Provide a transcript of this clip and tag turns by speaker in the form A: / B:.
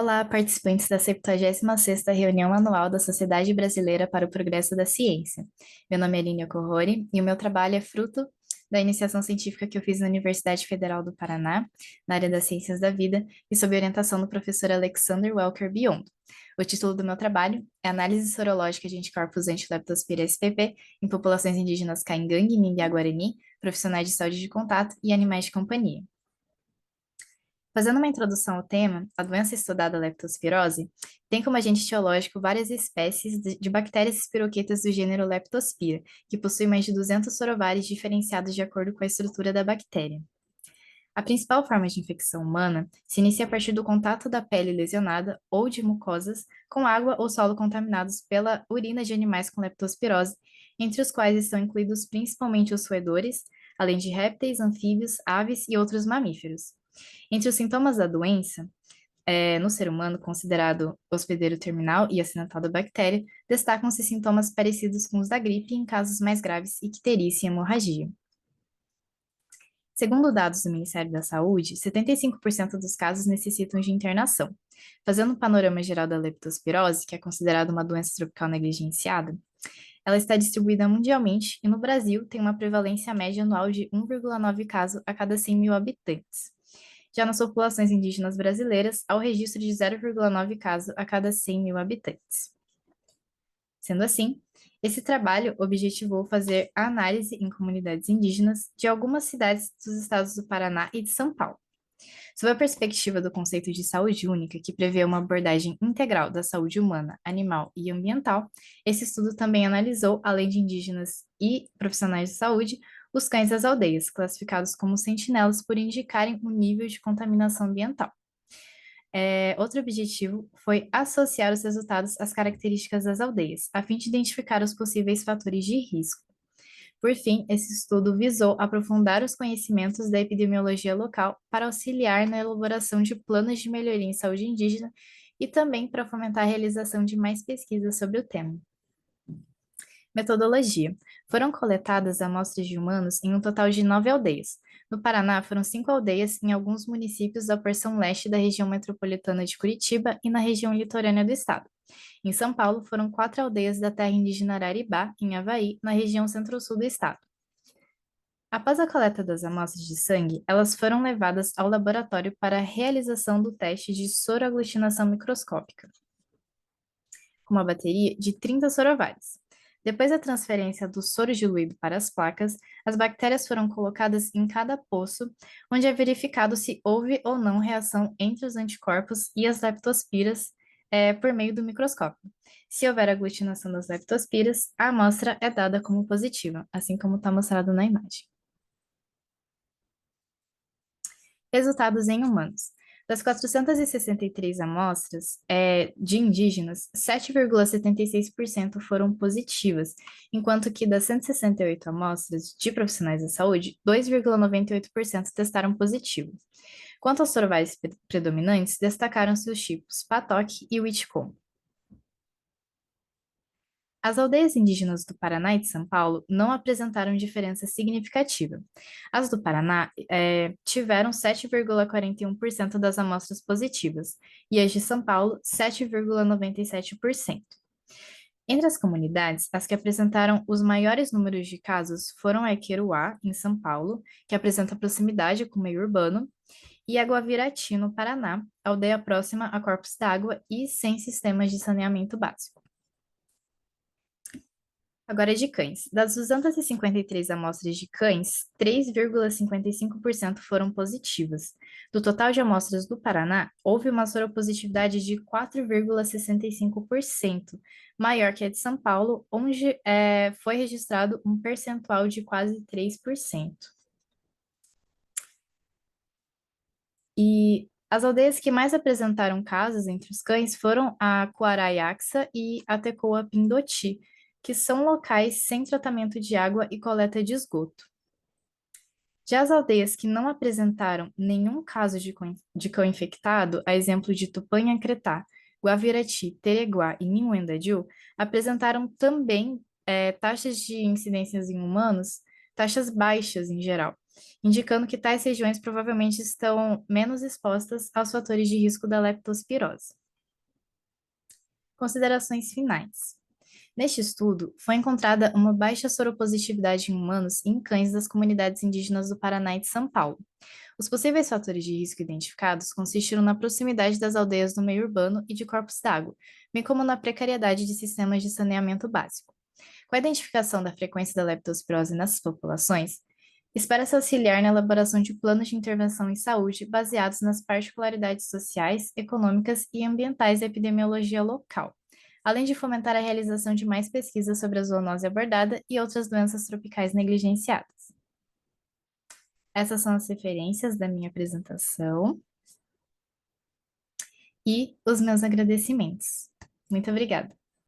A: Olá, participantes da 76ª Reunião Anual da Sociedade Brasileira para o Progresso da Ciência. Meu nome é Aline Ocorrori e o meu trabalho é fruto da iniciação científica que eu fiz na Universidade Federal do Paraná, na área das Ciências da Vida, e sob orientação do professor Alexander Welker Biondo. O título do meu trabalho é Análise Sorológica de Anticorpos anti-Leptospira spp em populações indígenas Caingangue, Ninguém-Guarani, profissionais de saúde de contato e animais de companhia. Fazendo uma introdução ao tema, a doença estudada, a leptospirose, tem como agente etiológico várias espécies de bactérias espiroquetas do gênero Leptospira, que possui mais de 200 sorovários diferenciados de acordo com a estrutura da bactéria. A principal forma de infecção humana se inicia a partir do contato da pele lesionada ou de mucosas com água ou solo contaminados pela urina de animais com leptospirose, entre os quais estão incluídos principalmente os roedores, além de répteis, anfíbios, aves e outros mamíferos. Entre os sintomas da doença, no ser humano considerado hospedeiro terminal e acidentado da bactéria, destacam-se sintomas parecidos com os da gripe em casos mais graves, icterícia e hemorragia. Segundo dados do Ministério da Saúde, 75% dos casos necessitam de internação. Fazendo um panorama geral da leptospirose, que é considerada uma doença tropical negligenciada, ela está distribuída mundialmente e no Brasil tem uma prevalência média anual de 1,9 casos a cada 100 mil habitantes. Já nas populações indígenas brasileiras, há o registro de 0,9 casos a cada 100 mil habitantes. Sendo assim, esse trabalho objetivou fazer a análise em comunidades indígenas de algumas cidades dos estados do Paraná e de São Paulo. Sob a perspectiva do conceito de saúde única, que prevê uma abordagem integral da saúde humana, animal e ambiental, esse estudo também analisou, além de indígenas e profissionais de saúde, os cães das aldeias, classificados como sentinelas por indicarem um nível de contaminação ambiental. Outro objetivo foi associar os resultados às características das aldeias, a fim de identificar os possíveis fatores de risco. Por fim, esse estudo visou aprofundar os conhecimentos da epidemiologia local para auxiliar na elaboração de planos de melhoria em saúde indígena e também para fomentar a realização de mais pesquisas sobre o tema. Metodologia. Foram coletadas amostras de humanos em um total de 9 aldeias. No Paraná, foram 5 aldeias em alguns municípios da porção leste da região metropolitana de Curitiba e na região litorânea do estado. Em São Paulo, foram 4 aldeias da terra indígena Araribá, em Havaí, na região centro-sul do estado. Após a coleta das amostras de sangue, elas foram levadas ao laboratório para a realização do teste de soroaglutinação microscópica, com uma bateria de 30 sorovários. Depois da transferência do soro diluído para as placas, as bactérias foram colocadas em cada poço, onde é verificado se houve ou não reação entre os anticorpos e as leptospiras por meio do microscópio. Se houver aglutinação das leptospiras, a amostra é dada como positiva, assim como está mostrado na imagem. Resultados em humanos. Das 463 amostras de indígenas, 7,76% foram positivas, enquanto que das 168 amostras de profissionais da saúde, 2,98% testaram positivo. Quanto aos sorvais predominantes, destacaram-se os tipos Patoc e Whitcomb. As aldeias indígenas do Paraná e de São Paulo não apresentaram diferença significativa. As do Paraná tiveram 7,41% das amostras positivas e as de São Paulo, 7,97%. Entre as comunidades, as que apresentaram os maiores números de casos foram a Equeruá, em São Paulo, que apresenta proximidade com o meio urbano, e a Guavirati, no Paraná, aldeia próxima a corpos d'água e sem sistemas de saneamento básico. Agora de cães. Das 253 amostras de cães, 3,55% foram positivas. Do total de amostras do Paraná, houve uma soropositividade de 4,65%, maior que a de São Paulo, onde foi registrado um percentual de quase 3%. E as aldeias que mais apresentaram casos entre os cães foram a Coaraiaxa e a Tecoa Pindoti, que são locais sem tratamento de água e coleta de esgoto. Já as aldeias que não apresentaram nenhum caso de cão infectado, a exemplo de Tupanha-Cretá, Guavirati, Tereguá e Ninhuém-da-Diu, apresentaram também taxas de incidências em humanos, taxas baixas em geral, indicando que tais regiões provavelmente estão menos expostas aos fatores de risco da leptospirose. Considerações finais. Neste estudo, foi encontrada uma baixa soropositividade em humanos e em cães das comunidades indígenas do Paraná e de São Paulo. Os possíveis fatores de risco identificados consistiram na proximidade das aldeias do meio urbano e de corpos d'água, bem como na precariedade de sistemas de saneamento básico. Com a identificação da frequência da leptospirose nessas populações, espera-se auxiliar na elaboração de planos de intervenção em saúde baseados nas particularidades sociais, econômicas e ambientais da epidemiologia local, além de fomentar a realização de mais pesquisas sobre a zoonose abordada e outras doenças tropicais negligenciadas. Essas são as referências da minha apresentação e os meus agradecimentos. Muito obrigada.